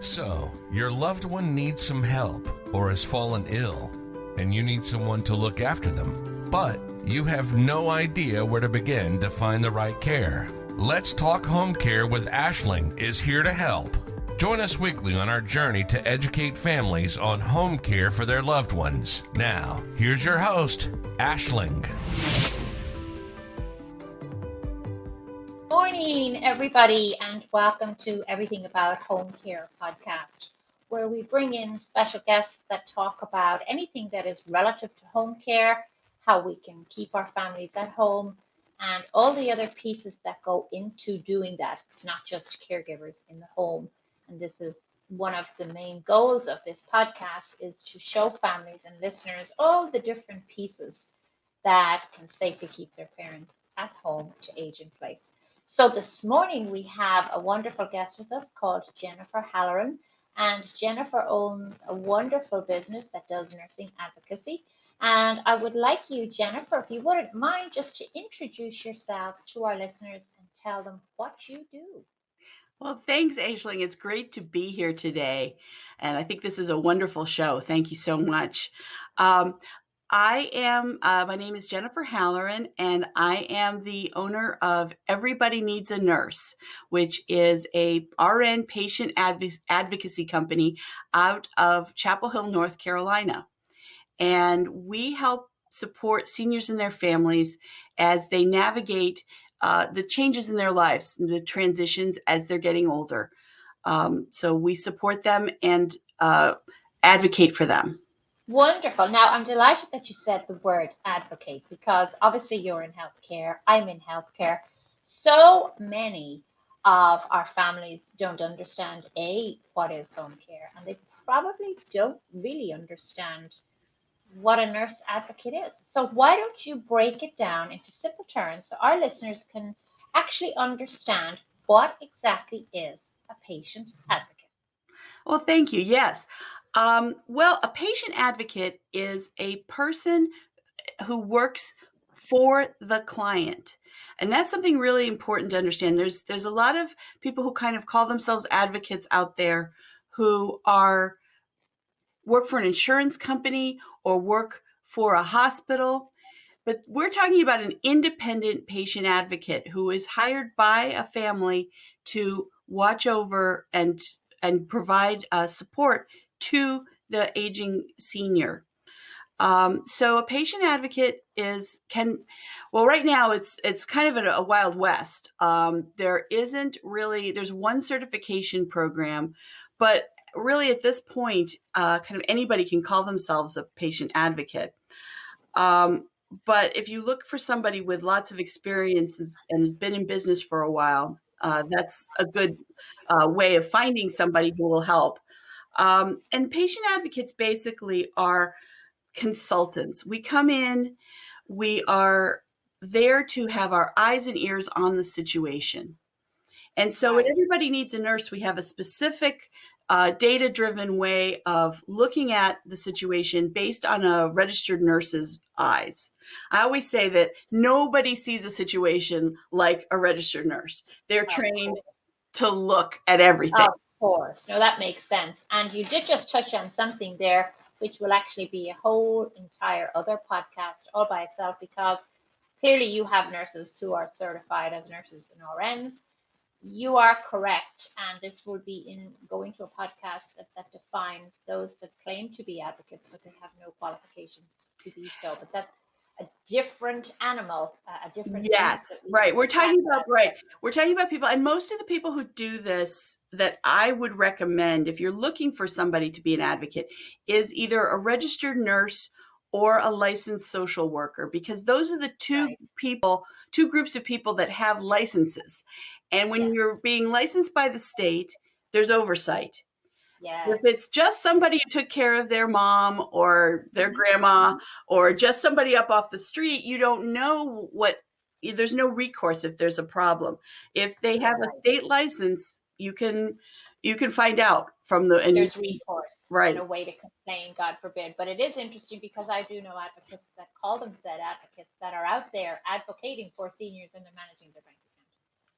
So, your loved one needs some help or has fallen ill, and you need someone to look after them, but you have no idea where to begin to find the right care. Let's Talk Home Care with Aishling is here to help. Join us weekly on our journey to educate families on home care for their loved ones. Now, here's your host, Aishling. Morning, everybody, and welcome to Everything About Home Care podcast, where we bring in special guests that talk about anything that is relative to home care, how we can keep our families at home, and all the other pieces that go into doing that. It's not just caregivers in the home. And this is one of the main goals of this podcast is to show families and listeners all the different pieces that can safely keep their parents at home to age in place. So this morning we have a wonderful guest with us called Jennifer Halloran, and Jennifer owns a wonderful business that does nursing advocacy. And I would like you, Jennifer, if you wouldn't mind, just to introduce yourself to our listeners and tell them what you do. Well, thanks, Aishling. It's great to be here today. And I think this is a wonderful show. Thank you so much. My name is Jennifer Halloran, and I am the owner of Everybody Needs a Nurse, which is a RN patient advocacy company out of Chapel Hill, North Carolina. And we help support seniors and their families as they navigate the changes in their lives, the transitions as they're getting older. So we support them and advocate for them. Wonderful. Now, I'm delighted that you said the word advocate because obviously you're in healthcare, I'm in healthcare. So many of our families don't understand what is home care, and they probably don't really understand what a nurse advocate is. So, why don't you break it down into simple terms so our listeners can actually understand what exactly is a patient advocate? Well, thank you. Yes. Well, a patient advocate is a person who works for the client. And that's something really important to understand. There's a lot of people who kind of call themselves advocates out there who work for an insurance company or work for a hospital. But we're talking about an independent patient advocate who is hired by a family to watch over and provide support to the aging senior. So a patient advocate right now it's kind of a Wild West. There's one certification program, but really at this point, kind of anybody can call themselves a patient advocate. But if you look for somebody with lots of experiences and has been in business for a while, that's a good way of finding somebody who will help. And patient advocates basically are consultants. We come in, we are there to have our eyes and ears on the situation. And so Right. Everybody Needs a Nurse, we have a specific data-driven way of looking at the situation based on a registered nurse's eyes. I always say that nobody sees a situation like a registered nurse. They're Of trained course. to look at everything. Of course. No, that makes sense. And you did just touch on something there, which will actually be a whole entire other podcast all by itself, because clearly you have nurses who are certified as nurses and RNs. You are correct. And this will be in going to a podcast that defines those that claim to be advocates, but they have no qualifications to be so. But that's a different animal, a different beast that Yes, we right. can chat about. We're talking about people, and most of the people who do this that I would recommend if you're looking for somebody to be an advocate is either a registered nurse or a licensed social worker, because those are the Right. two groups of people that have licenses. And when Yes. you're being licensed by the state, there's oversight. If Yes. it's just somebody who took care of their mom or their Mhm. grandma or just somebody up off the street, you don't know there's no recourse if there's a problem. If they have a Right. state license, you can find out from the and There's recourse and right. a way to complain, God forbid. But it is interesting because I do know advocates that call themselves advocates that are out there advocating for seniors and they're managing their bank account.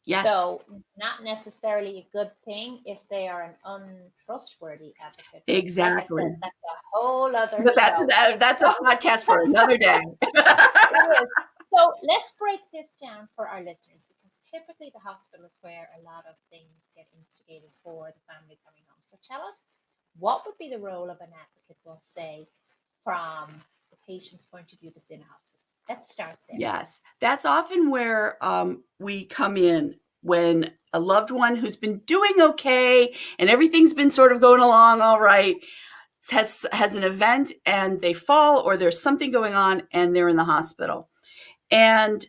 Yeah, So not necessarily a good thing if they are an untrustworthy advocate. But like I said, exactly. that's a whole other But show. that's a podcast for another day. It is. So let's break this down for our listeners because typically the hospital is where a lot of things get instigated for the family coming home. So tell us, what would be the role of an advocate, we'll say, from the patient's point of view that's in a hospital? Let's start there. Yes, that's often where we come in when a loved one who's been doing okay and everything's been sort of going along all right has an event and they fall or there's something going on and they're in the hospital. And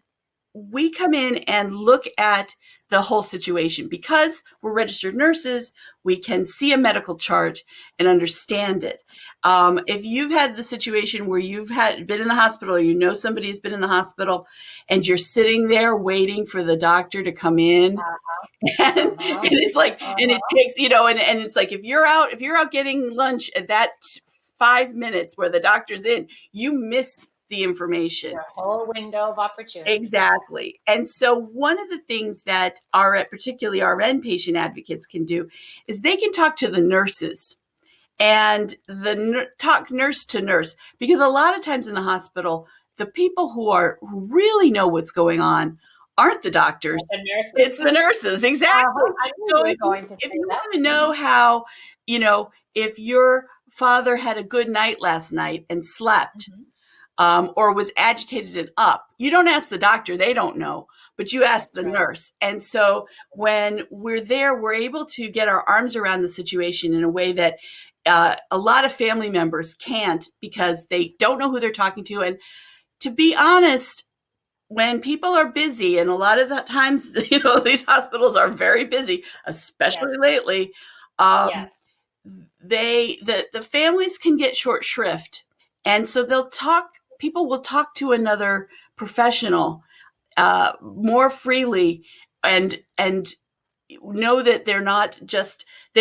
we come in and look at the whole situation. Because we're registered nurses, we can see a medical chart and understand it. If you've had the situation where you've been in the hospital, or you know somebody who's been in the hospital, and you're sitting there waiting for the doctor to come in, and it's like, and it takes, and it's like if you're out getting lunch at that 5 minutes where the doctor's in, you miss the information. Your whole window of opportunity. Exactly. And so one of the things that particularly RN patient advocates can do is they can talk to the nurses and talk nurse to nurse, because a lot of times in the hospital, the people who really know what's going on aren't the doctors. The nurses. It's the nurses. Exactly. So if you want to know how, if your father had a good night last night and slept, or was agitated and up, you don't ask the doctor, they don't know, but you ask the nurse. And so when we're there, we're able to get our arms around the situation in a way that a lot of family members can't, because they don't know who they're talking to. And to be honest, when people are busy, and a lot of the times, these hospitals are very busy, especially lately, the families can get short shrift. And so people will talk to another professional more freely and know that they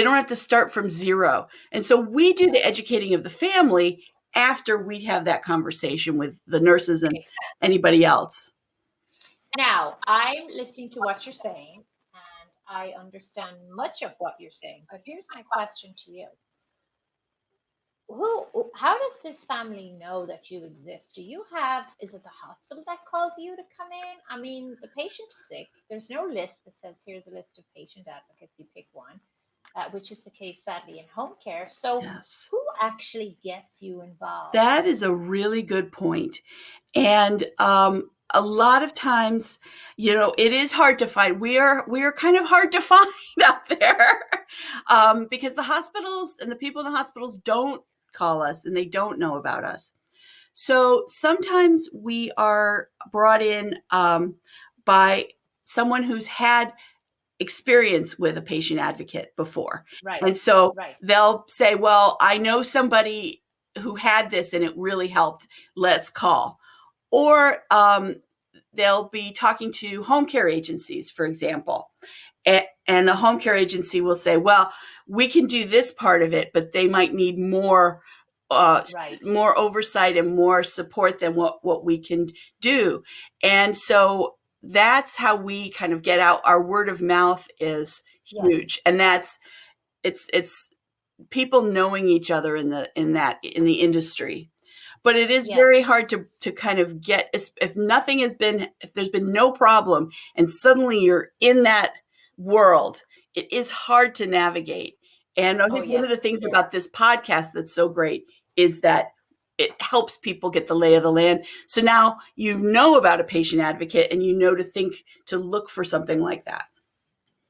don't have to start from zero. And so we do the educating of the family after we have that conversation with the nurses and anybody else. Now, I'm listening to what you're saying, and I understand much of what you're saying, but here's my question to you. How does this family know that you exist? Is it the hospital that calls you to come in? I mean, the patient is sick. There's no list that says, here's a list of patient advocates, you pick one, which is the case, sadly, in home care. So who actually gets you involved? That is a really good point. And a lot of times, it is hard to find. We are kind of hard to find out there because the hospitals and the people in the hospitals don't call us and they don't know about us. So sometimes we are brought in by someone who's had experience with a patient advocate before. Right. And so they'll say, well, I know somebody who had this and it really helped. Let's call. Or they'll be talking to home care agencies, for example. And the home care agency will say, well, we can do this part of it, but they might need more oversight and more support than what we can do. And so that's how we kind of get out. Our word of mouth is huge. And it's people knowing each other in the industry. But it is very hard to kind of get, if there's been no problem and suddenly you're in that world, it is hard to navigate. And I think one of the things about this podcast that's so great is that it helps people get the lay of the land. So now you know about a patient advocate and you know to look for something like that.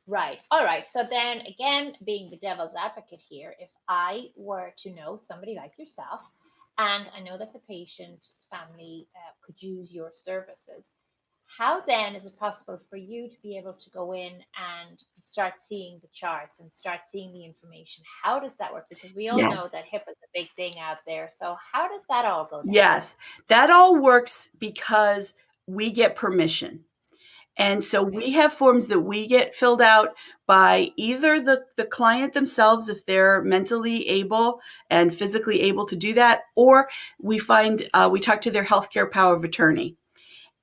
Right. All right. So then again, being the devil's advocate here, if I were to know somebody like yourself, and I know that the patient family could use your services, how then is it possible for you to be able to go in and start seeing the charts and start seeing the information? How does that work? Because we all know that HIPAA is a big thing out there. So how does that all go down? Yes, that all works because we get permission. And so we have forms that we get filled out by either the client themselves, if they're mentally able and physically able to do that, or we talk to their healthcare power of attorney.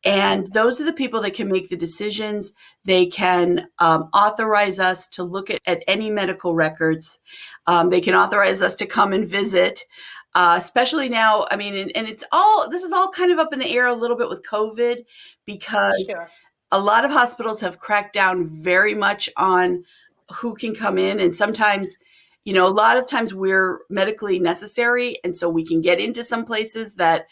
And those are the people that can make the decisions. They can authorize us to look at any medical records. They can authorize us to come and visit, especially now. I mean, and this is all kind of up in the air a little bit with COVID, because Sure. a lot of hospitals have cracked down very much on who can come in. And sometimes, a lot of times we're medically necessary. And so we can get into some places that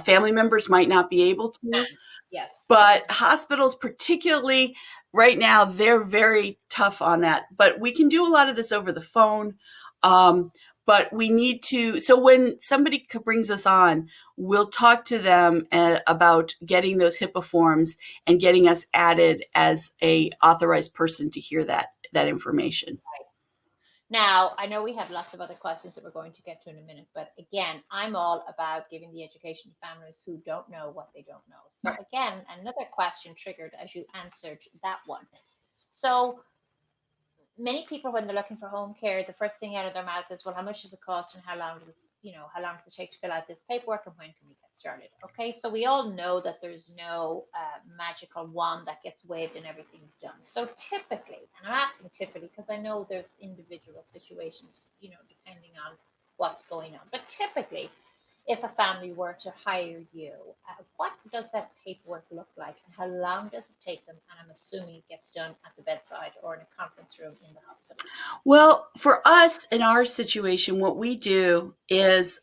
family members might not be able to. And yes. But hospitals, particularly right now, they're very tough on that. But we can do a lot of this over the phone. But we need to, so when somebody brings us on, we'll talk to them about getting those HIPAA forms and getting us added as a authorized person to hear that information. Now, I know we have lots of other questions that we're going to get to in a minute, but again, I'm all about giving the education to families who don't know what they don't know. So again, another question triggered as you answered that one. So many people, when they're looking for home care, the first thing out of their mouth is, well, how much does it cost and how long does it take to fill out this paperwork and when can we get started? Okay, so we all know that there's no magical wand that gets waved and everything's done. So typically, and I'm asking typically because I know there's individual situations, depending on what's going on, but typically, if a family were to hire you, what does that paperwork look like and how long does it take them? And I'm assuming it gets done at the bedside or in a conference room in the hospital. Well, for us in our situation, what we do is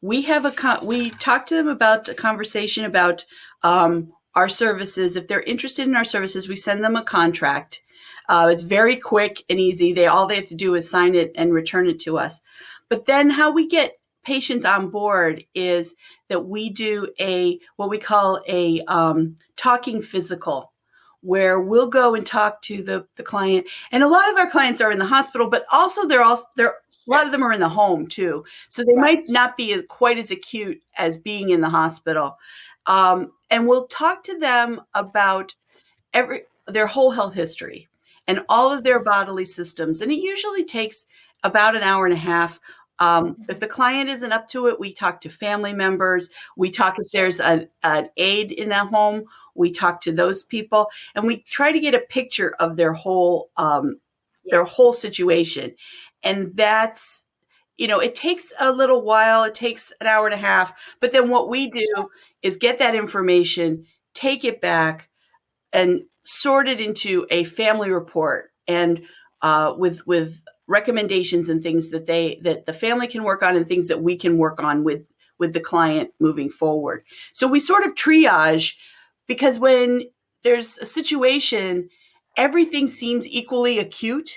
we talk to them about a conversation about our services. If they're interested in our services, we send them a contract. It's very quick and easy. All they have to do is sign it and return it to us. But then how we get patients on board is that we do what we call a talking physical, where we'll go and talk to the client. And a lot of our clients are in the hospital, but also a lot of them are in the home too. So they might not be quite as acute as being in the hospital. And we'll talk to them about their whole health history and all of their bodily systems. And it usually takes about an hour and a half. If the client isn't up to it, we talk to family members. We talk if there's an aide in that home. We talk to those people, and we try to get a picture of their whole situation. And that's, it takes a little while. It takes an hour and a half. But then what we do is get that information, take it back, and sort it into a family report, and with recommendations and things that the family can work on and things that we can work on with the client moving forward. So we sort of triage, because when there's a situation, everything seems equally acute.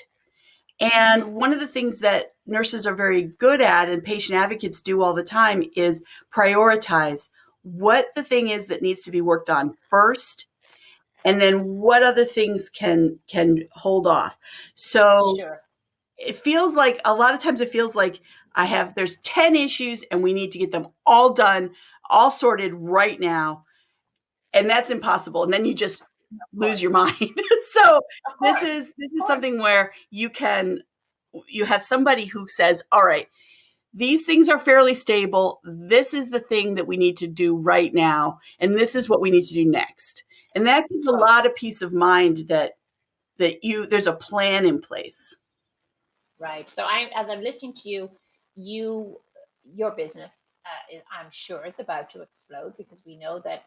And one of the things that nurses are very good at and patient advocates do all the time is prioritize what the thing is that needs to be worked on first, and then what other things can hold off. So it feels like a lot of times there's 10 issues and we need to get them all done, all sorted right now. And that's impossible. And then you just lose your mind. So this is something where you have somebody who says, all right, these things are fairly stable. This is the thing that we need to do right now. And this is what we need to do next. And that gives a lot of peace of mind that there's a plan in place. Right. So as I'm listening to your business, I'm sure is about to explode, because we know that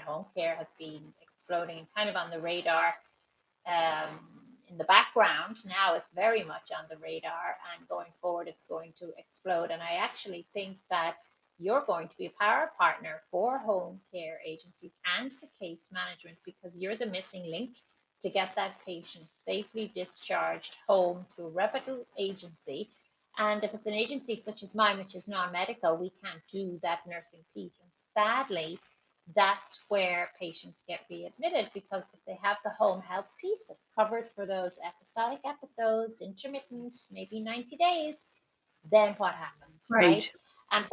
home care has been exploding and kind of on the radar in the background. Now it's very much on the radar, and going forward, it's going to explode. And I actually think that you're going to be a power partner for home care agencies and the case management, because you're the missing link to get that patient safely discharged home to a reputable agency. And if it's an agency such as mine, which is non-medical, we can't do that nursing piece. And sadly, that's where patients get readmitted, because if they have the home health piece that's covered for those episodic episodes, intermittent, maybe 90 days, then what happens, right? And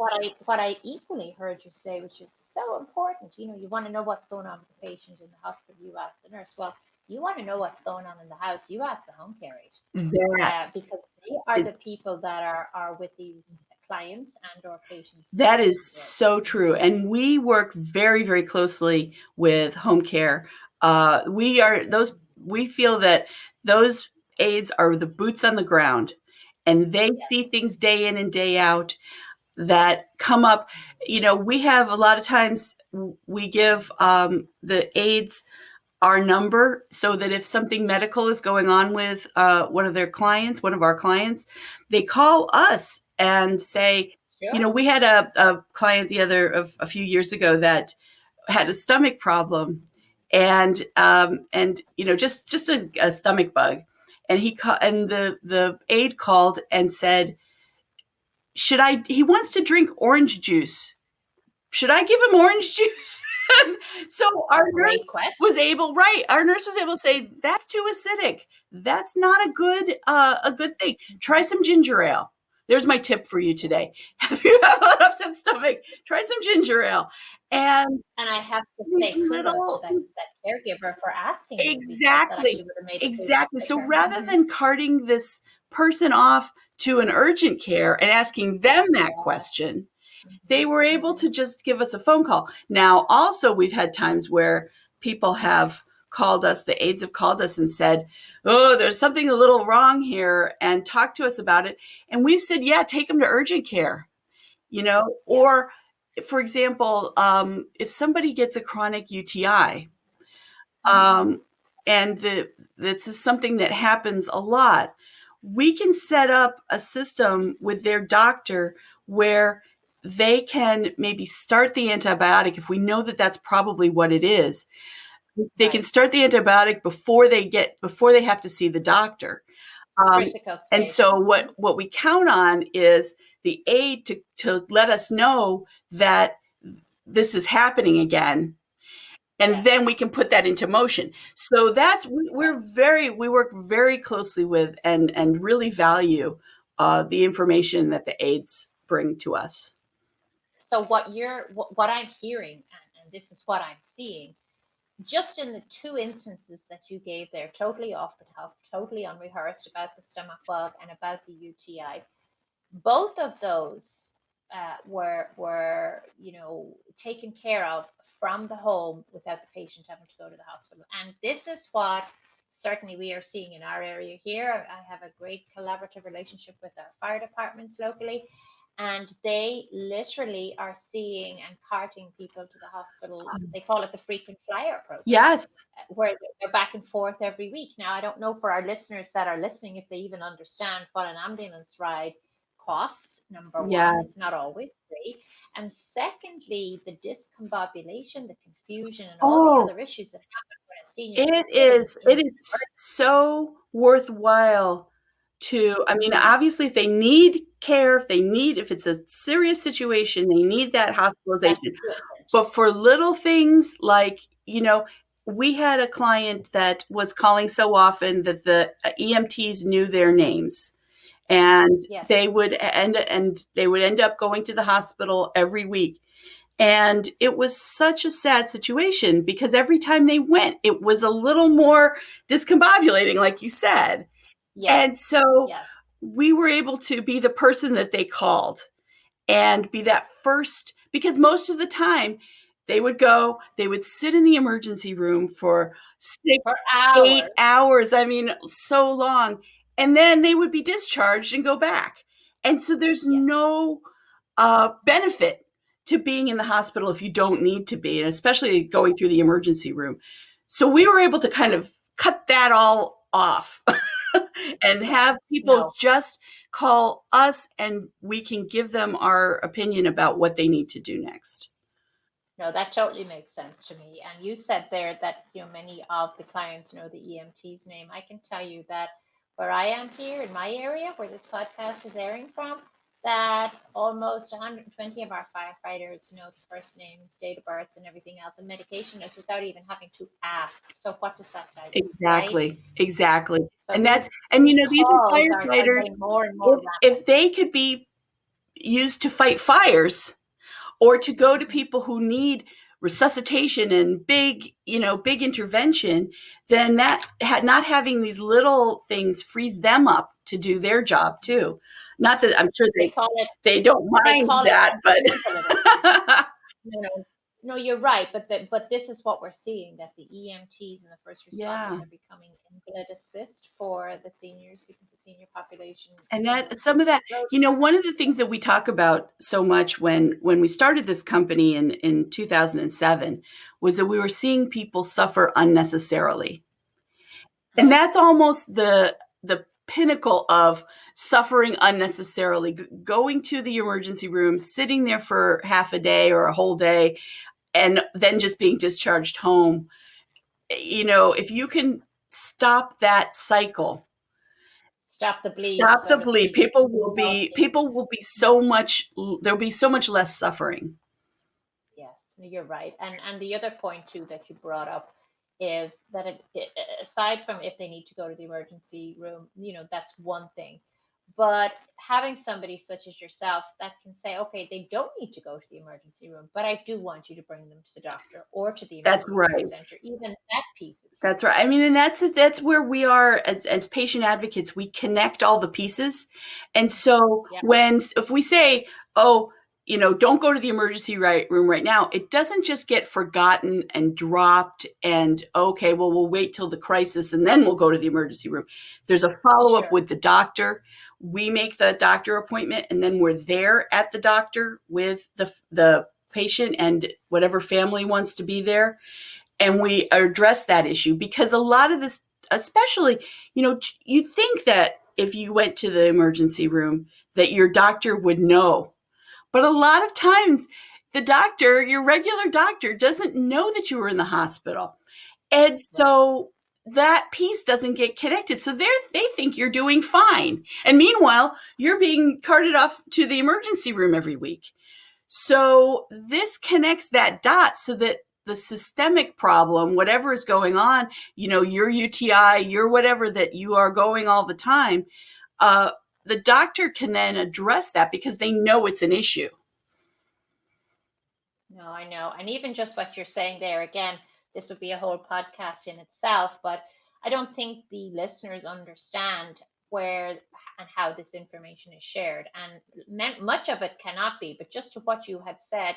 what I equally heard you say, which is so important, you want to know what's going on with the patient in the hospital, you ask the nurse. Well, you want to know what's going on in the house, you ask the home care agent, because they are the people that are with these clients and or patients. That is so true. And we work very, very closely with home care. We feel that those aides are the boots on the ground, and they see things day in and day out that come up. We have a lot of times we give the aides our number so that if something medical is going on with one of our clients, they call us and say, we had a client a few years ago that had a stomach problem, and just a stomach bug, and the aide called and said, he wants to drink orange juice. Should I give him orange juice? So our nurse was able to say, that's too acidic. That's not a good thing. Try some ginger ale. There's my tip for you today. If you have an upset stomach, try some ginger ale. And I have to say kudos to that caregiver for asking. Exactly. So rather than carting this person off to an urgent care and asking them that question, they were able to just give us a phone call. Now, also, we've had times where people have called us, the aides have called us and said, oh, there's something a little wrong here, and talked to us about it. And we've said, yeah, take them to urgent care, or, for example, if somebody gets a chronic UTI, and this is something that happens a lot, we can set up a system with their doctor where they can maybe start the antibiotic if we know that that's probably what it is. They can start the antibiotic before they have to see the doctor. And so what we count on is the aide to let us know that this is happening again. And then we can put that into motion. So we work very closely with and really value the information that the aides bring to us. So what I'm hearing, and this is what I'm seeing, just in the two instances that you gave there, totally off the cuff, totally unrehearsed, about the stomach bug and about the UTI, both of those were taken care of from the home without the patient having to go to the hospital. And this is what certainly we are seeing in our area here. I have a great collaborative relationship with our fire departments locally, and they literally are seeing and carting people to the hospital. They call it the frequent flyer program. Yes. Where they're back and forth every week. Now, I don't know for our listeners that are listening if they even understand what an ambulance ride costs. Number one, it's not always free. And secondly, the discombobulation, the confusion, and all the other issues that happen when a senior it is so worthwhile to, obviously, if they need care, if it's a serious situation, they need that hospitalization. But for little things like, we had a client that was calling so often that the EMTs knew their names, and they would end up going to the hospital every week. And it was such a sad situation because every time they went, it was a little more discombobulating, like you said. And so we were able to be the person that they called and be that first, because most of the time they would sit in the emergency room for 8 hours. So long. And then they would be discharged and go back. And so there's no benefit to being in the hospital if you don't need to be, and especially going through the emergency room. So we were able to kind of cut that all off and have people just call us, and we can give them our opinion about what they need to do next. No, that totally makes sense to me. And you said there that many of the clients know the EMT's name. I can tell you that where I am here in my area, where this podcast is airing from, that almost 120 of our firefighters know the first names, date of births, and everything else, and medication is without even having to ask. So what does that tell you? Exactly. So and these are firefighters. More and more if they could be used to fight fires, or to go to people who need resuscitation and big intervention, then that not having these little things frees them up to do their job too. Not that I'm sure they don't mind that, but No, you're right, but this is what we're seeing, that the EMTs and the first responders are becoming invalid assist for the seniors, because the senior population. And that some of that, one of the things that we talk about so much when we started this company in 2007 was that we were seeing people suffer unnecessarily. And that's almost the pinnacle of suffering unnecessarily, going to the emergency room, sitting there for half a day or a whole day, and then just being discharged home. If you can stop that cycle, stop the bleed. People will be so much. There'll be so much less suffering. Yes, you're right. And the other point too that you brought up is that aside from if they need to go to the emergency room, that's one thing. But having somebody such as yourself that can say, okay, they don't need to go to the emergency room, but I do want you to bring them to the doctor or to the emergency center. Even that piece is That's right. I mean, and that's where we are as patient advocates. We connect all the pieces. And so if we say, don't go to the emergency room right now, it doesn't just get forgotten and dropped and, okay, well, we'll wait till the crisis and then we'll go to the emergency room. There's a follow-up with the doctor. We make the doctor appointment, and then we're there at the doctor with the patient and whatever family wants to be there. And we address that issue, because a lot of this, especially, you think that if you went to the emergency room that your doctor would know. But a lot of times the doctor, your regular doctor, doesn't know that you were in the hospital. And so that piece doesn't get connected. So they think you're doing fine. And meanwhile, you're being carted off to the emergency room every week. So this connects that dot so that the systemic problem, whatever is going on, your UTI, your whatever that you are going all the time, the doctor can then address that because they know it's an issue. No, I know. And even just what you're saying there, again, this would be a whole podcast in itself, but I don't think the listeners understand where and how this information is shared. And much of it cannot be, but just to what you had said,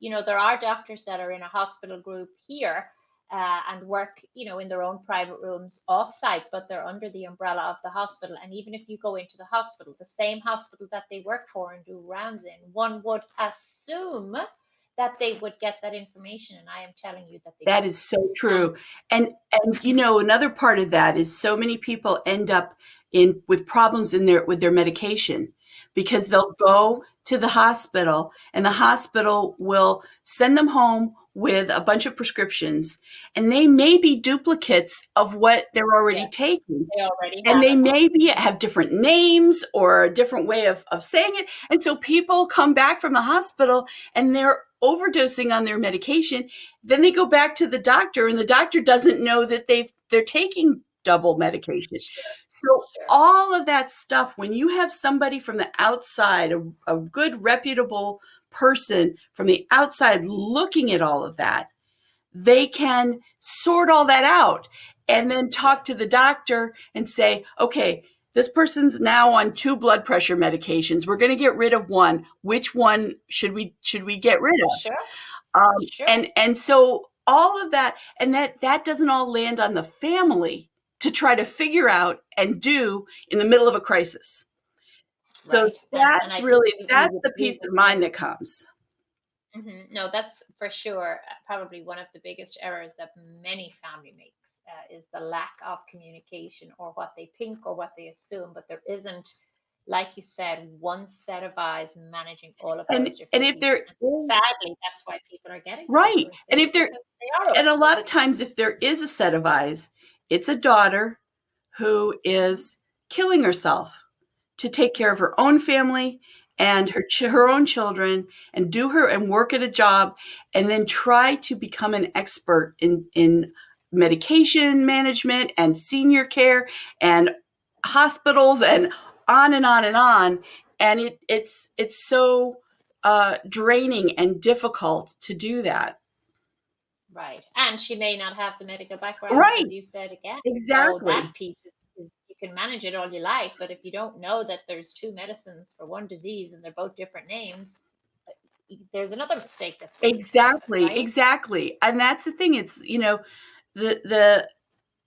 there are doctors that are in a hospital group here and work, in their own private rooms off-site, but they're under the umbrella of the hospital. And even if you go into the hospital, the same hospital that they work for and do rounds in, one would assume that they would get that information. And I am telling you that that is so true. And another part of that is so many people end up with problems with their medication, because they'll go to the hospital and the hospital will send them home with a bunch of prescriptions, and they may be duplicates of what they're already taking. They maybe have different names or a different way of saying it. And so people come back from the hospital and they're overdosing on their medication. Then they go back to the doctor, and the doctor doesn't know that they're taking double medication. So all of that stuff, when you have somebody from the outside, a good reputable person from the outside looking at all of that, they can sort all that out and then talk to the doctor and say, okay, this person's now on 2 blood pressure medications. We're going to get rid of one. Which one should we get rid of? And so all of that, and that doesn't all land on the family to try to figure out and do in the middle of a crisis. So that's the peace of mind that comes. Mm-hmm. No, that's for sure probably one of the biggest errors that many family makes is the lack of communication, or what they think or what they assume. But there isn't, like you said, one set of eyes managing all of those different and if there is, sadly, that's why people are getting right. And if there and a lot of times, if there is a set of eyes, it's a daughter who is killing herself to take care of her own family and her own children, and work at a job, and then try to become an expert in medication management and senior care and hospitals and on and on and on. And it's so draining and difficult to do that. Right. And she may not have the medical background, Right. as you said again. So that Exactly. piece is you can manage it all you like, but if you don't know that there's two medicines for one disease and they're both different names, there's another mistake that's waiting to happen, Exactly. right? Exactly. And that's the thing. It's, the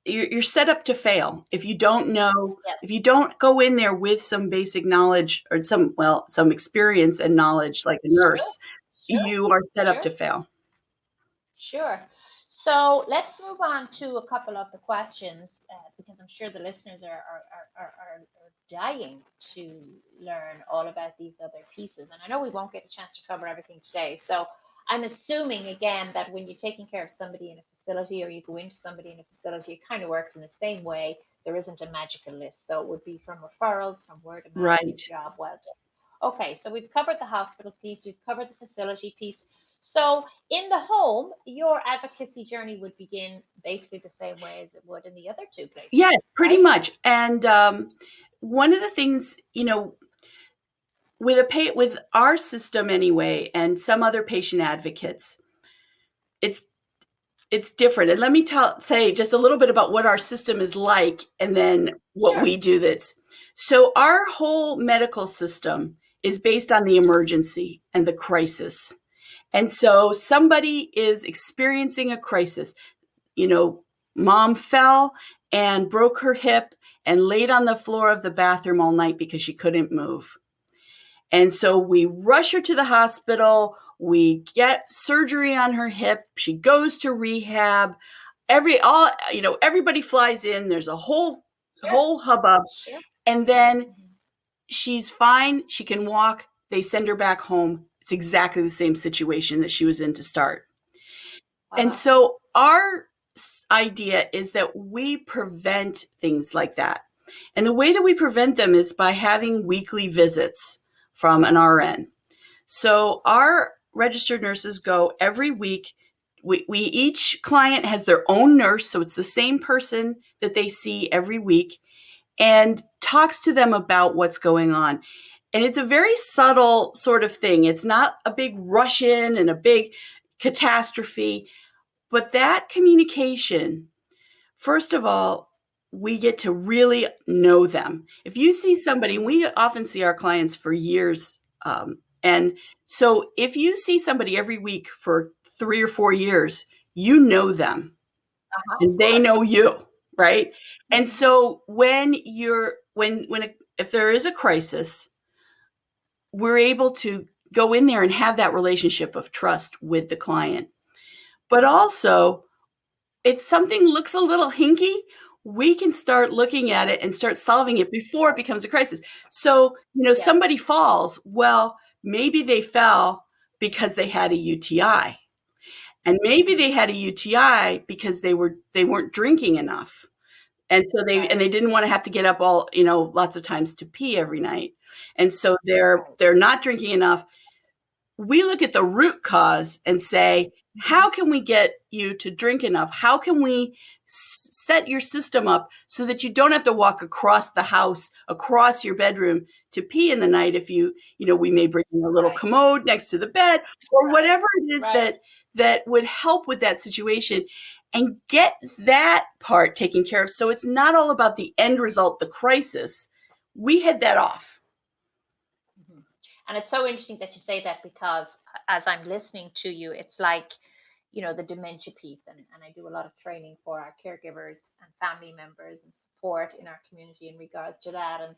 you're set up to fail if you don't know, if Yes. you don't go in there with some basic knowledge or some experience and knowledge like a Sure. nurse, Sure. you are set up Sure. to fail. Sure. So let's move on to a couple of the questions because I'm sure the listeners are dying to learn all about these other pieces. And I know we won't get a chance to cover everything today. So I'm assuming, again, that when you're taking care of somebody in a facility or you go into somebody in a facility, it kind of works in the same way. There isn't a magical list. So it would be from referrals, from word of mouth. Right. Job well done. Okay, so we've covered the hospital piece, we've covered the facility piece. So in the home, your advocacy journey would begin basically the same way as it would in the other two Yes, places, pretty right? much. And one of the things, with our system anyway, and some other patient advocates, it's it's different. And let me say just a little bit about what our system is like, and then what Sure. we do. That's so our whole medical system is based on the emergency and the crisis. And so somebody is experiencing a crisis. Mom fell and broke her hip and laid on the floor of the bathroom all night because she couldn't move. And so we rush her to the hospital. We get surgery on her hip. She goes to rehab. Everybody flies in. There's a whole Sure. hubbub. Sure. And then Mhm. she's fine. She can walk. They send her back home. It's exactly the same situation that she was in to start. And Wow. so our idea is that we prevent things like that. And the way that we prevent them is by having weekly visits from an RN. So our registered nurses go every week. We each client has their own nurse, so it's the same person that they see every week and talks to them about what's going on. And it's a very subtle sort of thing. It's not a big rush in and a big catastrophe, but that communication, first of all, we get to really know them. If you see somebody, we often see our clients for years. And so if you see somebody every week for 3 or 4 years, you know them Uh-huh. Of and they course. know you, right? And Mhm. so if there is a crisis, we're able to go in there and have that relationship of trust with the client. But Mhm. also, if something looks a little hinky, we can start looking at it and start solving it before it becomes a crisis. So, Yes. somebody falls, well, maybe they fell because they had a UTI. And maybe Mhm. they had a UTI because they weren't drinking enough. And so Right. they didn't want to have to get up lots of times to pee every night. And so Right. they're not drinking enough. We look at the root cause and say, Mhm. how can we get you to drink enough? How can we set your system up so that you don't have to walk across the house, across your bedroom to pee in the night if we may bring in a little Right. commode next to the bed or Right. whatever it is Right. that would help with that situation and get that part taken care of. So it's not all about the end result, the crisis. We head that off. Mhm. And it's so interesting that you say that because as I'm listening to you, it's like, the dementia piece. And I do a lot of training for our caregivers and family members and support in our community in regards to that. And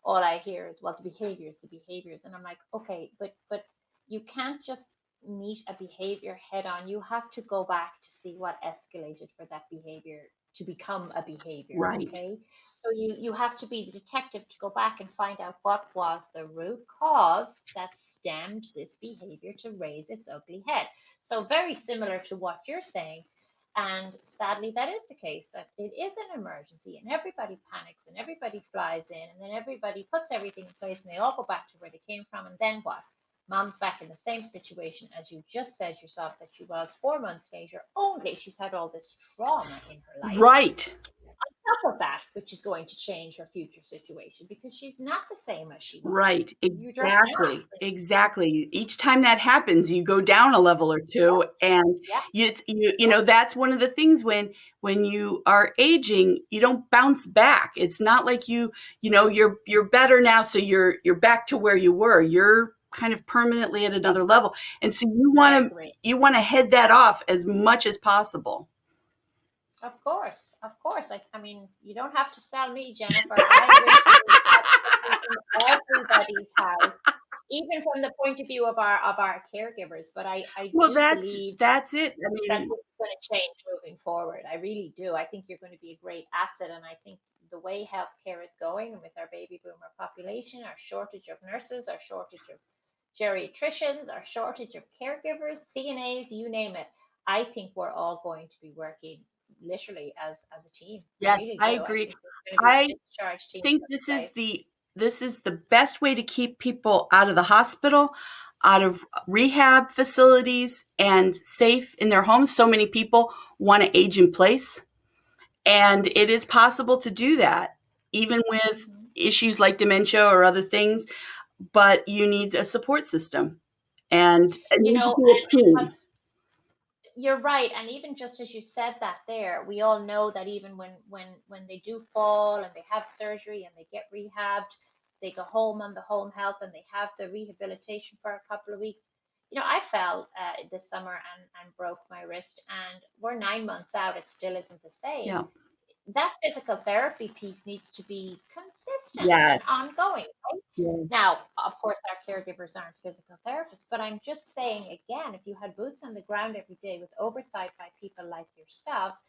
all I hear is, well, the behaviors. And I'm like, okay, but you can't just meet a behavior head on. You have to go back to see what escalated for that behavior to become a behavior. Right. Okay. So you have to be the detective to go back and find out what was the root cause that stemmed this behavior to raise its ugly head. So very similar to what you're saying. And sadly, that is the case, that it is an emergency and everybody panics and everybody flies in and then everybody puts everything in place and they all go back to where they came from. And then what? Mom's back in the same situation as you just said yourself that she was 4 months later, only she's had all this trauma in her life Right. top of that, which is going to change her future situation because she's not the same as she Right, was. You just not. exactly. Each time that happens, you go down a level or two, and Yeah, you know, that's one of the things when you are aging, you don't bounce back. It's not like you know, you're better now, so you're back to where you were. You're kind of permanently at another level. And so I agree. you wanna head that off as much as possible. Of course, of course. I mean, you don't have to sell me, Jennifer. I wish there was advocacy in everybody's house, even from the point of view of our caregivers. But I Well, do believe that's it. I that mean, this is going to change moving forward. I really do. I think you're going to be a great asset, and I think the way healthcare is going with our baby boomer population, our shortage of nurses, our shortage of geriatricians, our shortage of caregivers, CNAs, you name it. I think we're all going to be working literally as a team. I yes, really I do. I agree. think there's going to be I a discharge team think that's safe. this is the best way to keep people out of the hospital, out of rehab facilities, and safe in their homes. So many people want to age in place, and it is possible to do that even with Hmm. issues like dementia or other things, but you need a support system and You you need to know, do a and team. you're right, and even just as you said that there, we all know that even when they do fall and they have surgery and they get rehabbed, they go home on the home health and they have the rehabilitation for a couple of weeks. You know, I fell this summer and broke my wrist, and we're 9 months out. It still isn't the same. Yeah. That physical therapy piece needs to be consistent and Yes. ongoing, right? Yes. Now, of course, our caregivers aren't physical therapists, but I'm just saying again, if you had boots on the ground every day with oversight by people like yourselves,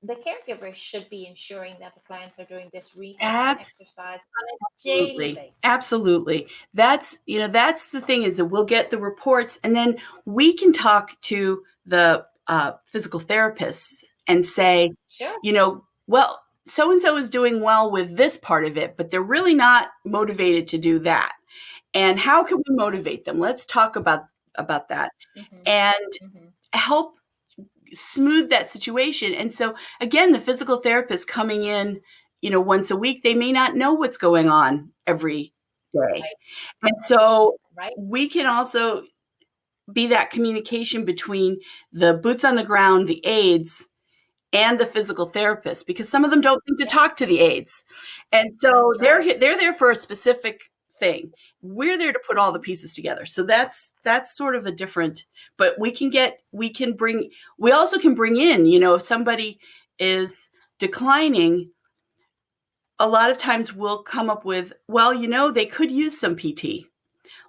the caregivers should be ensuring that the clients are doing this rehab and exercise on a daily Absolutely. basis. Absolutely. That's, you know, that's the thing is that we'll get the reports and then we can talk to the physical therapists and say, Sure. you know, well, so and so is doing well with this part of it, but they're really not motivated to do that. And how can we Right. motivate them? Let's talk about that Hmm. and Hmm. help smooth that situation. And so again, the physical therapist coming in, you know, once a week, they may not know what's going on every day. Right. And so Right. we can also be that communication between the boots on the ground, the aides, and the physical therapist because some of them don't think to Yeah. talk to the aides. And so That's right. they're there for a specific thing. We're there to put all the Hmm. pieces together. So that's sort of a different, but we also can bring in, you know, if somebody is declining, a lot of times we'll come up with, well, you know, they could use some PT.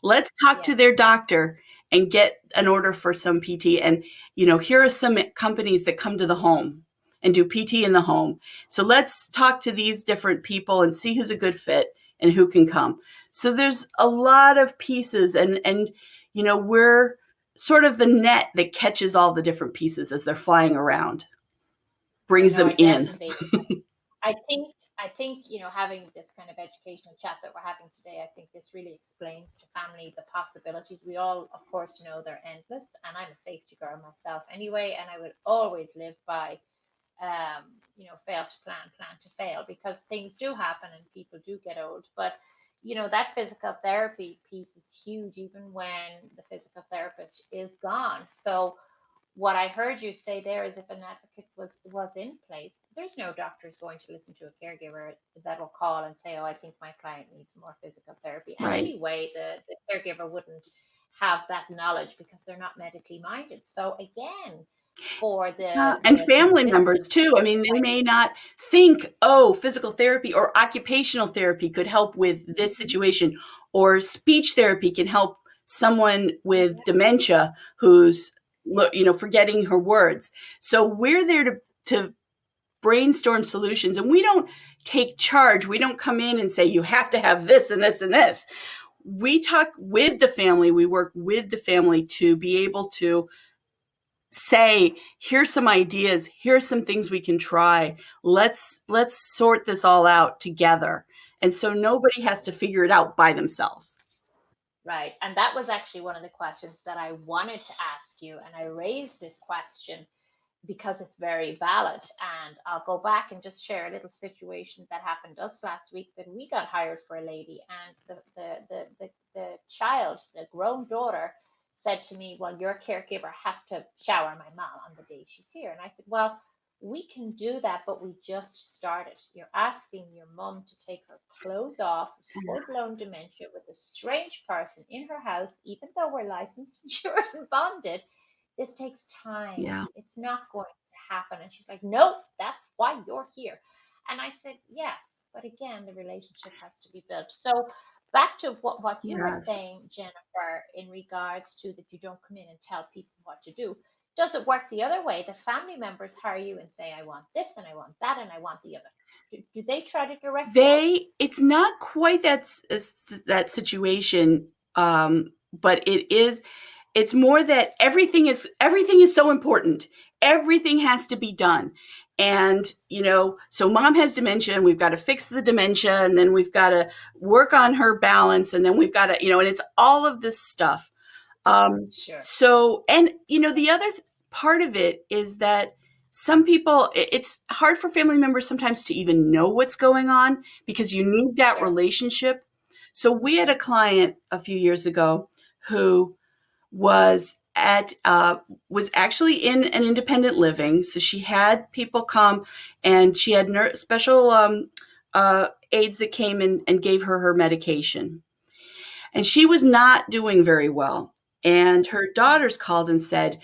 Let's talk to Yes. their doctor and get an order for some PT. And, you know, here are some companies that come to the home and do PT in the home. So let's talk to these different people and see who's a good fit and who can come. So there's a lot of pieces and you know, we're sort of the net that catches all the different pieces as they're flying around, Yeah, brings no, them I in. definitely. I think having this kind of educational chat that we're having today, I think this really explains to family the possibilities. We all, of course, know they're endless, and I'm a safety girl myself anyway, and I would always live by, fail to plan to fail, because things do happen and people do get old. But that physical therapy piece is huge, even when the physical therapist is gone. So what I heard you say there is if an advocate was in place, there's no doctors going to listen to a caregiver that will call and say, "Oh, I think my client needs more physical therapy." And Right. anyway, the caregiver wouldn't have that knowledge because they're not medically minded. So again, for And the family members consistent too. I mean, they may not think, oh, physical therapy or occupational therapy could help with this Mhm. situation, or speech therapy can help someone with dementia who's, Yeah, you know, forgetting her words. So we're there to brainstorm solutions, and we don't take charge. We don't come in and say, you have to have this and this and this. We talk with the family. We work with the family to be able to say, here's some ideas, here's some things we can try, let's sort this all out together, and so nobody has to figure it out by themselves. right. And that was actually one of the questions that I wanted to ask you, and I raised this question because it's very valid. And I'll go back and just share a little situation that happened to us last week, that we got hired for a lady, and the child, the grown daughter, said to me, well, your caregiver has to shower my mom on the day she's here. And I said, well, we can do that, but we just started. You're asking your mom to take her clothes off, full blown dementia, with a strange person in her house, even though we're licensed, insured, and bonded. This takes time. Yeah. It's not going to happen. And she's like, no, that's why you're here. And I said, yes, but again, the relationship has to be built. So back to what you were Yes. saying, Jennifer, in regards to that you don't come in and tell people what to do. Does it work the other way? The family members hire you and say, I want this and I want that and I want the other. Do they try to direct you? It's not quite that situation, but it's more that everything is so important. Everything has to be done. And, so mom has dementia, and we've got to fix the dementia, and then we've got to work on her balance, and then we've got to, and it's all of this stuff. Sure. So, and, the other part of it is that some people, it's hard for family members sometimes to even know what's going on, because you need that Sure. relationship. So we had a client a few years ago who was actually in an independent living. So she had people come, and she had special aides that came in and gave her medication. And she was not doing very well. And her daughters called and said,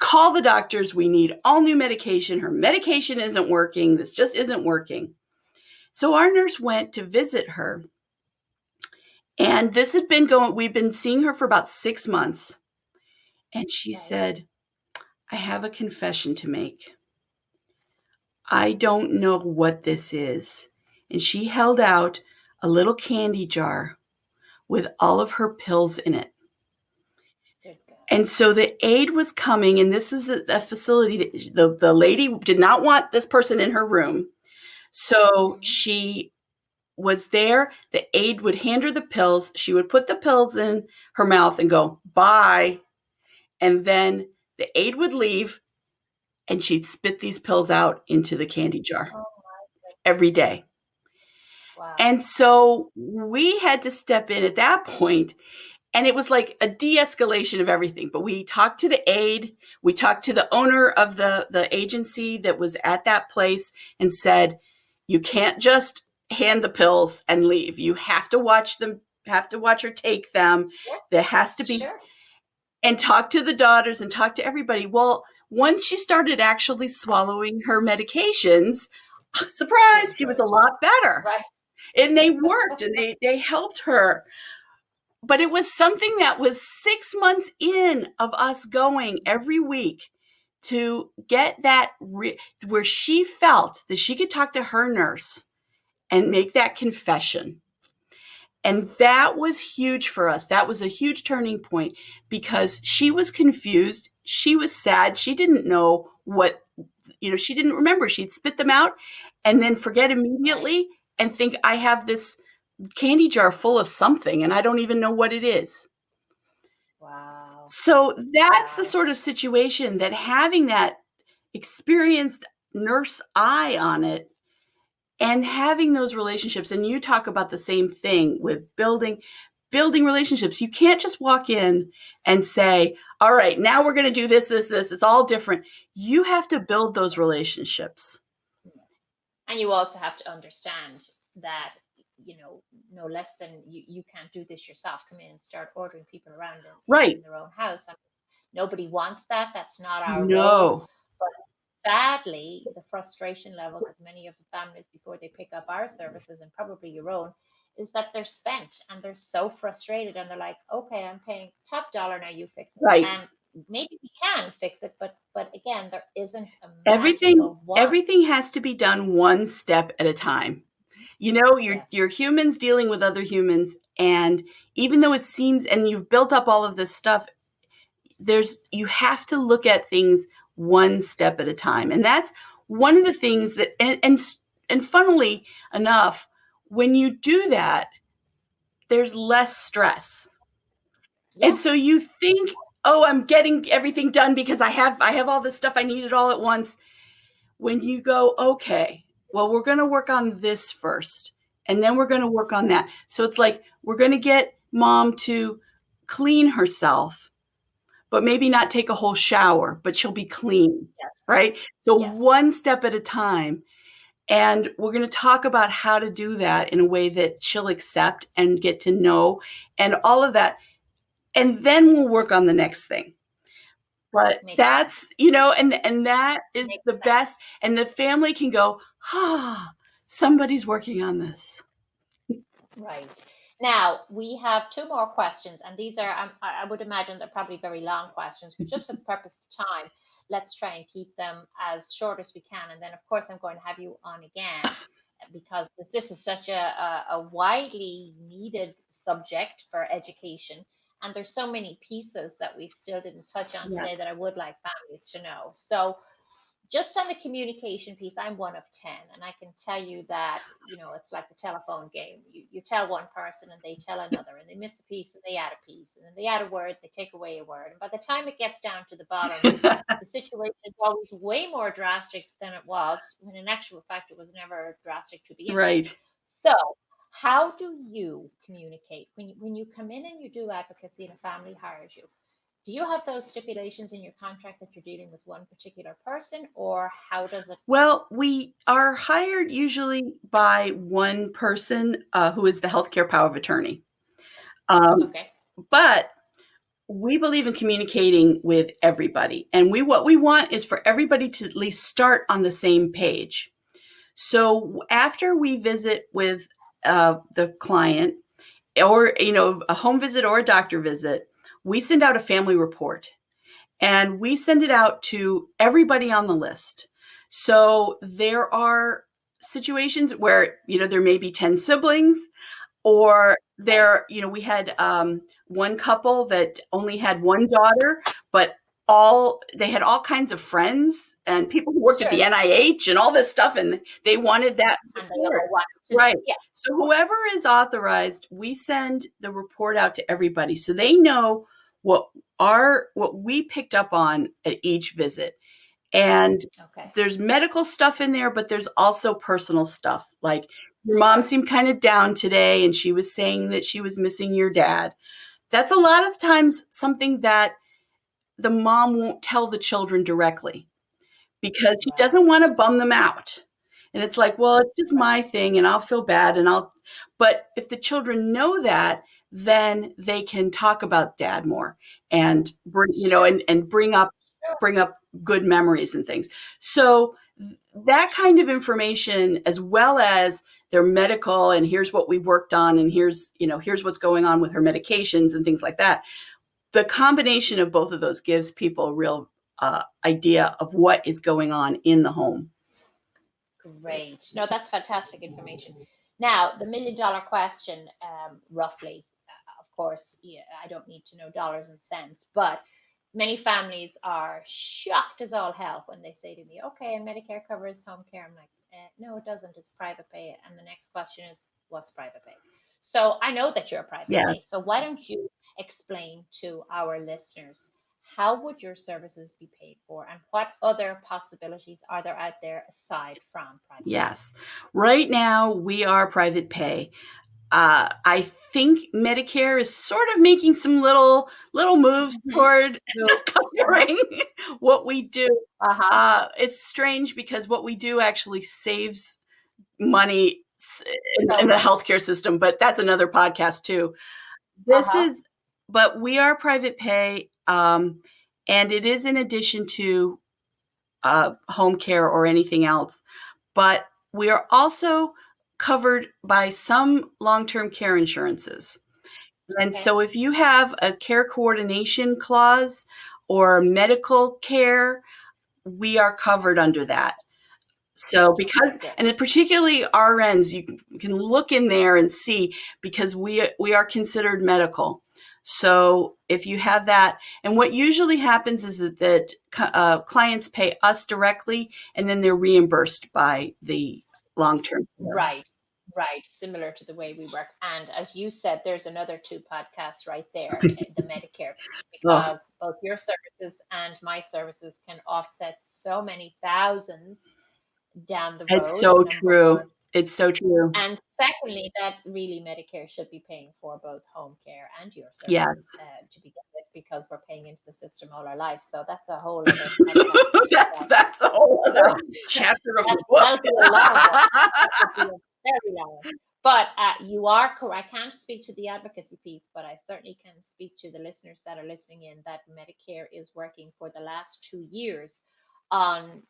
call the doctors. We need all new medication. Her medication isn't working. This just isn't working. So our nurse went to visit her. And this had been going, we've been seeing her for about 6 months. And she said, I have a confession to make. I don't know what this is. And she held out a little candy jar with all of her pills in it. And so the aide was coming, and this was a facility that the lady did not want this person in her room. So she was there. The aide would hand her the pills. She would put the pills in her mouth and go, bye. And then the aide would leave, and she'd spit these pills out into the candy jar every day. Wow. And so we had to step in at that point, and it was like a de-escalation of everything. But we talked to the aide, we talked to the owner of the agency that was at that place, and said, you can't just hand the pills and leave. You have to watch them, have to watch her take them. Sure. There has to be, Sure. And talk to the daughters and talk to everybody. Well, once she started actually swallowing her medications, surprise, she was a lot better. Right. And they worked, and they helped her. But it was something that was 6 months in of us going every week to get that where she felt that she could talk to her nurse and make that confession. And that was huge for us. That was a huge turning point, because she was confused. She was sad. She didn't know what, she didn't remember. She'd spit them out and then forget immediately and think, I have this candy jar full of something and I don't even know what it is. Wow. So that's the sort of situation that having that experienced nurse eye on it and having those relationships, and you talk about the same thing with building relationships. You can't just walk in and say, all right, now we're going to do this. It's all different. You have to build those relationships. And you also have to understand that, no less than you can't do this yourself. Come in and start ordering people around in their own house. I mean, nobody wants that. That's not our role. But sadly, the frustration levels of many of the families before they pick up our services, and probably your own, is that they're spent and they're so frustrated, and they're like, okay, I'm paying top dollar, now you fix it. Right. And maybe we can fix it, but again, there isn't a everything has to be done one step at a time. You're humans dealing with other humans, and even though it seems, and you've built up all of this stuff, you have to look at things one step at a time. And that's one of the things that, and funnily enough, when you do that, there's less stress. Yeah. And so you think oh, I'm getting everything done because I have all this stuff I needed all at once. When you go, okay, well, we're going to work on this first, and then we're going to work on that. So it's like we're going to get mom to clean herself, but maybe not take a whole shower, but she'll be clean, Yes. right? So Yes. one step at a time. And we're going to talk about how to do that in a way that she'll accept and get to know and all of that. And then we'll work on the next thing. But Makes that's, sense. and that is Makes the sense. best. And the family can go, somebody's working on this. Right. Now, we have two more questions, and these are, I would imagine they're probably very long questions, but just for the purpose of time, let's try and keep them as short as we can. And then, of course, I'm going to have you on again because this is such a widely needed subject for education. And there's so many pieces that we still didn't touch on today Yes. that I would like families to know. So, just on the communication piece, I'm one of 10, and I can tell you that, it's like a telephone game. You tell one person and they tell another, and they miss a piece and they add a piece, and then they add a word, they take away a word. And by the time it gets down to the bottom, the situation is always way more drastic than it was, when in actual fact, it was never drastic to begin with. Right. So, how do you communicate when you come in and you do advocacy and a family hires you? Do you have those stipulations in your contract that you're dealing with one particular person, or how does it? Well, we are hired usually by one person who is the healthcare power of attorney. Okay. But we believe in communicating with everybody. And what we want is for everybody to at least start on the same page. So after we visit with the client, or a home visit or a doctor visit, we send out a family report, and we send it out to everybody on the list. So there are situations where there may be 10 siblings, or Right. we had one couple that only had one daughter, but they had all kinds of friends and people who worked at Sure. the NIH and all this stuff, and they wanted that And they report. all want to know. Right. Yeah, So of course. whoever is authorized, we send the report out to everybody so they know what we picked up on at each visit. And Okay. there's medical stuff in there, but there's also personal stuff. Like, your mom Sure. seemed kind of down today, and she was saying that she was missing your dad. That's a lot of times something that the mom won't tell the children directly because she doesn't Right. want to bum them out. And it's like, well, it's just Right. my thing and I'll feel bad but if the children know that, then they can talk about dad more and Sure. and bring up Sure. good memories and things. So that kind of information, as well as their medical, and here's what we worked on, and here's what's going on with her medications and things like that. The combination of both of those gives people a real idea of what is going on in the home. Great. No, that's fantastic information. Now, the $1 million question, roughly, of course, yeah, I don't need to know dollars and cents, but many families are shocked as all hell when they say to me, okay, Medicare covers home care. I'm like, no, it doesn't. It's private pay. And the next question is, what's private pay? So I know that you're private Yeah. pay. So why don't you explain to our listeners, how would your services be paid for, and what other possibilities are there out there aside from private pay? Yes. Right now, we are private pay. I think Medicare is sort of making some little moves Mhm. toward covering what we do. Uh-huh. It's strange because what we do actually saves money So in the much. healthcare system, but that's another podcast too. This Uh-huh. is, but we are private pay, and it is in addition to home care or anything else. But we are also covered by some long-term care insurances. And Okay. so if you have a care coordination clause or medical care, we are covered under that. So Very good. and particularly RNs, you can look in there and see, because we are considered medical. So if you have that, and what usually happens is that clients pay us directly, and then they're reimbursed by the long-term care. Right. Right, similar to the way we work. And as you said, there's another two podcasts right there, the Medicare, Oh, because both your services and my services can offset so many thousands down the it's road, so number true. one. It's so true. And secondly, that really Medicare should be paying for both home care and your Yes. services to begin with, because we're paying into the system all our life. So that's a whole other podcast in that's itself. that's a whole So other chapter of the book. that'll be a long one. That would be a very long one. But you are correct. I can't speak to the advocacy piece, but I certainly can speak to the listeners that are listening in that Medicare is working for the last 2 years on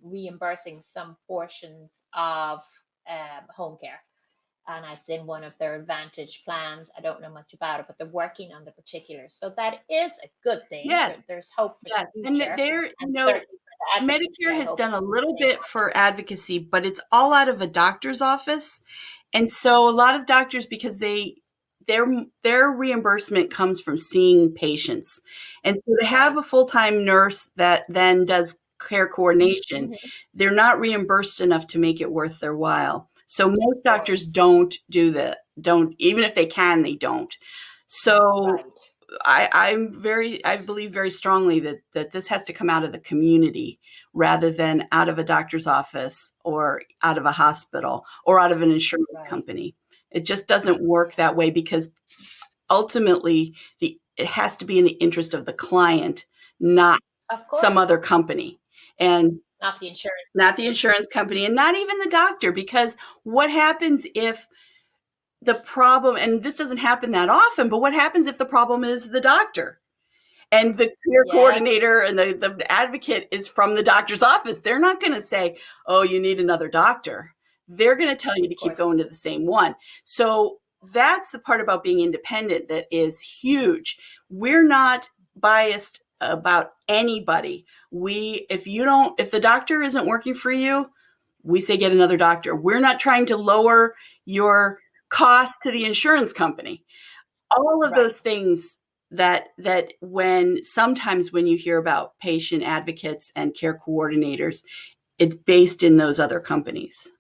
reimbursing some portions of home care. And it's in one of their Advantage plans. I don't know much about it, but they're working on the particulars. So that is a good thing. Yes. There's hope for Yes. the And future. there, And certainly for the advocacy, Medicare I has hope done a it's the little same. bit for advocacy, but it's all out of a doctor's office. And so a lot of doctors, because their reimbursement comes from seeing patients. And so to have a full-time nurse that then does care coordination, Mhm. they're not reimbursed enough to make it worth their while. So most doctors Course. don't do that. Don't, even if they can, they don't. So Right. I believe very strongly that this has to come out of the community rather than out of a doctor's office or out of a hospital or out of an insurance Right. company. It just doesn't work that way, because ultimately it has to be in the interest of the client, not Of course. some other company, and Not the insurance. not the insurance company, and not even the doctor. Because what happens if the problem, and this doesn't happen that often, but what happens if the problem is the doctor? And the care Yeah. coordinator and the advocate is from the doctor's office. They're not going to say, oh, you need another doctor. They're going to tell you to keep going to the same one. So that's the part about being independent that is huge. We're not biased about anybody. If the doctor isn't working for you, we say get another doctor. We're not trying to lower your cost to the insurance company. All of those things that sometimes when you hear about patient advocates and care coordinators, it's based in those other companies.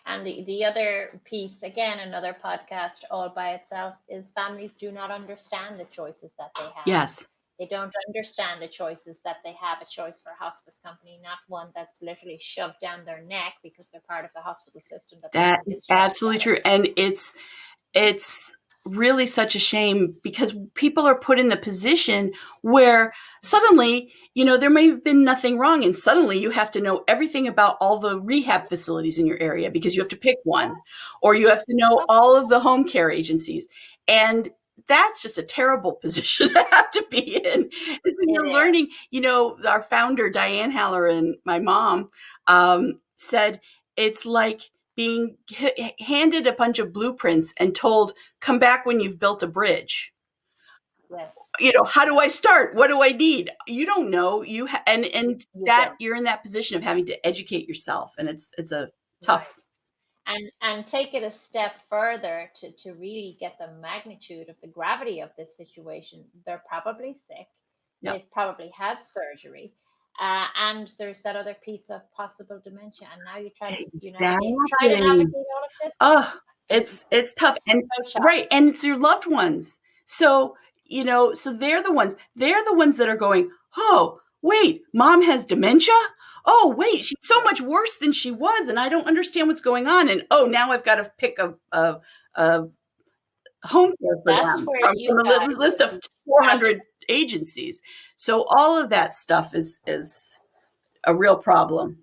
And the other piece, again, another podcast all by itself, is families do not understand the choices that they have. Yes. They don't understand the choices that they have, a choice for a hospice company, not one that's literally shoved down their neck because they're part of the hospital system. That is absolutely true. And it's really such a shame, because people are put in the position where suddenly, there may have been nothing wrong, and suddenly you have to know everything about all the rehab facilities in your area because you have to pick one, or you have to know all of the home care agencies. And that's just a terrible position to have to be in. You're learning, our founder, Diane Haller, and my mom said it's like being handed a bunch of blueprints and told, come back when you've built a bridge. Yes. How do I start? What do I need? You don't know. You're in that position of having to educate yourself, and it's a tough. And take it a step further to really get the magnitude of the gravity of this situation. They're probably sick. Yep. They've probably had surgery. And there's that other piece of possible dementia. And now you try to, try to navigate all of this. Oh, it's tough. And right. And it's your loved ones. So, so they're the ones that are going, oh, wait, mom has dementia? Oh, wait, she's so much worse than she was, and I don't understand what's going on. And now I've got to pick a home care for them from a list of 400 agencies. So all of that stuff is a real problem.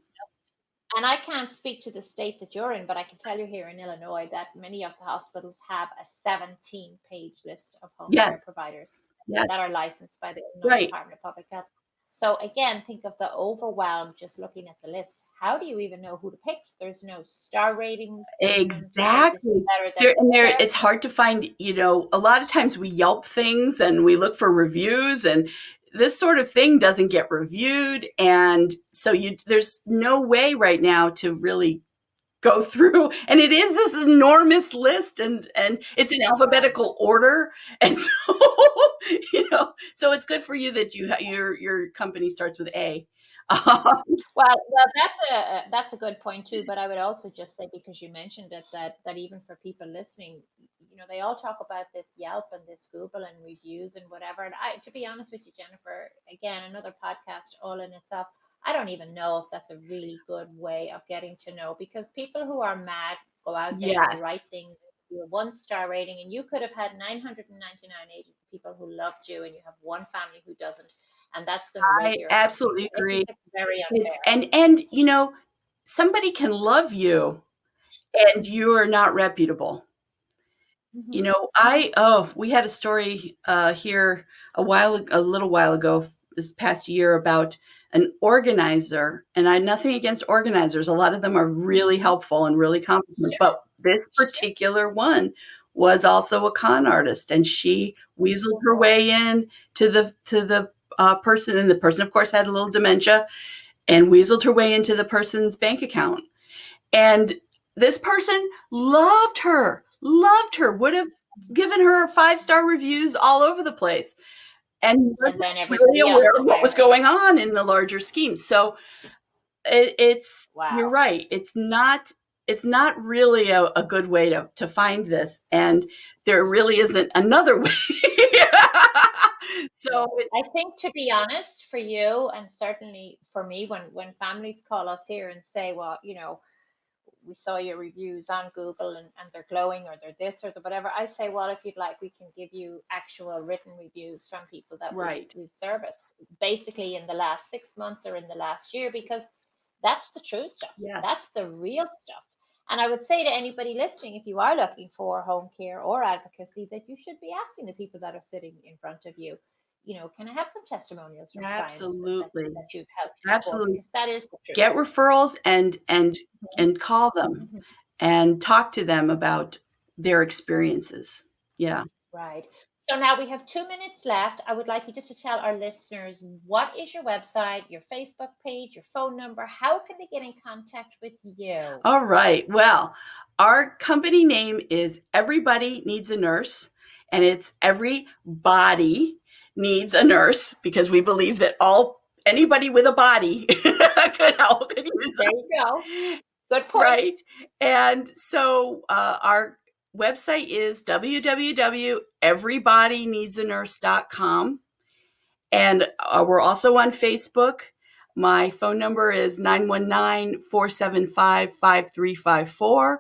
And I can't speak to the state that you're in, but I can tell you here in Illinois that many of the hospitals have a 17-page list of home care providers that are licensed by the Illinois Department of Public Health. So again, think of the overwhelm just looking at the list. How do you even know who to pick? There's no star ratings. Exactly. It's hard to find, a lot of times we Yelp things and we look for reviews, and this sort of thing doesn't get reviewed. And so there's no way right now to really go through. And it is this enormous list, and it's in alphabetical order. And so, so it's good for you that your company starts with A. Well, that's a good point too. But I would also just say, because you mentioned it, that even for people listening, they all talk about this Yelp and this Google and reviews and whatever. And to be honest with you, Jennifer, again, another podcast all in itself. I don't even know if that's a really good way of getting to know, because people who are mad go out there, they Yes, write things, do a 1-star rating, and you could have had 999 people who loved you, and you have one family who doesn't, and that's going to rate I your absolutely review. I think agree. it's very It's unfair. and somebody can love you and you are not reputable. Hmm. We had a story here a little while ago, this past year, about an organizer, and I nothing against organizers. A lot of them are really helpful and really competent, Sure, but this sure. particular one was also a con artist, and she weaseled Oh her boy. way in to the person, and the person, of course, had a little dementia, and weaseled her way into the person's bank account. And this person loved her, would have given her 5-star reviews all over the place, and And wasn't then really everybody else aware of what was admired. going on in the larger scheme. So you're Wow. right. It's not really a good way to find this. And there really isn't another way. Yeah. So I think, to be honest, for you and certainly for me, when families call us here and say, well, we saw your reviews on Google, and they're glowing, or they're this or the whatever, I say, well, if you'd like, we can give you actual written reviews from people that right. we've serviced, basically in the last 6 months or in the last year, because that's the true stuff. Yes. That's the real stuff. And I would say to anybody listening, if you are looking for home care or advocacy, that you should be asking the people that are sitting in front of you, can I have some testimonials from clients Absolutely. that you've helped before? Absolutely. Because that is the truth. Get referrals and call them Mhm. and talk to them about their experiences. Yeah. Right. So now we have 2 minutes left. I would like you just to tell our listeners, what is your website, your Facebook page, your phone number? How can they get in contact with you? All right. Well, our company name is Everybody Needs a Nurse, and it's everybody needs a nurse because we believe that anybody with a body could use There you go. Good point. right. And so our website is www.everybodyneedsanurse.com. And we're also on Facebook. My phone number is 919-475-5354.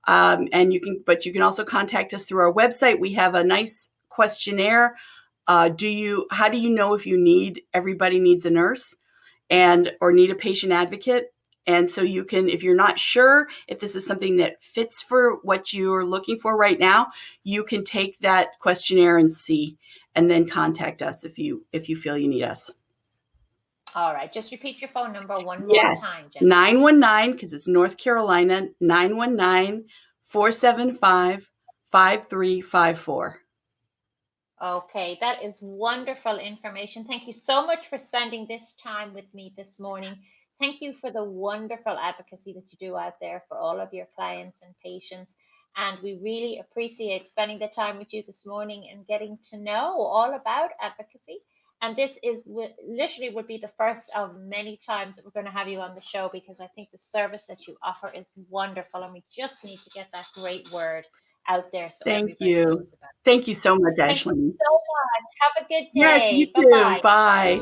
But you can also contact us through our website. We have a nice questionnaire. How do you know if everybody needs a nurse or need a patient advocate? And so you can, if you're not sure if this is something that fits for what you're looking for right now, you can take that questionnaire and see, and then contact us if you feel you need us. All right. Just repeat your phone number one more Yes, time, Jennifer. 919, because it's North Carolina, 919-475-5354. Okay, that is wonderful information. Thank you so much for spending this time with me this morning. Thank you for the wonderful advocacy that you do out there for all of your clients and patients. And we really appreciate spending the time with you this morning and getting to know all about advocacy. And this is literally would be the first of many times that we're going to have you on the show, because I think the service that you offer is wonderful. And we just need to get that great word out there so Thank everybody you. knows about it. Thank you so much, Thank you Aishling. so much. Have a good Yes, you day. Bye too. bye. Bye.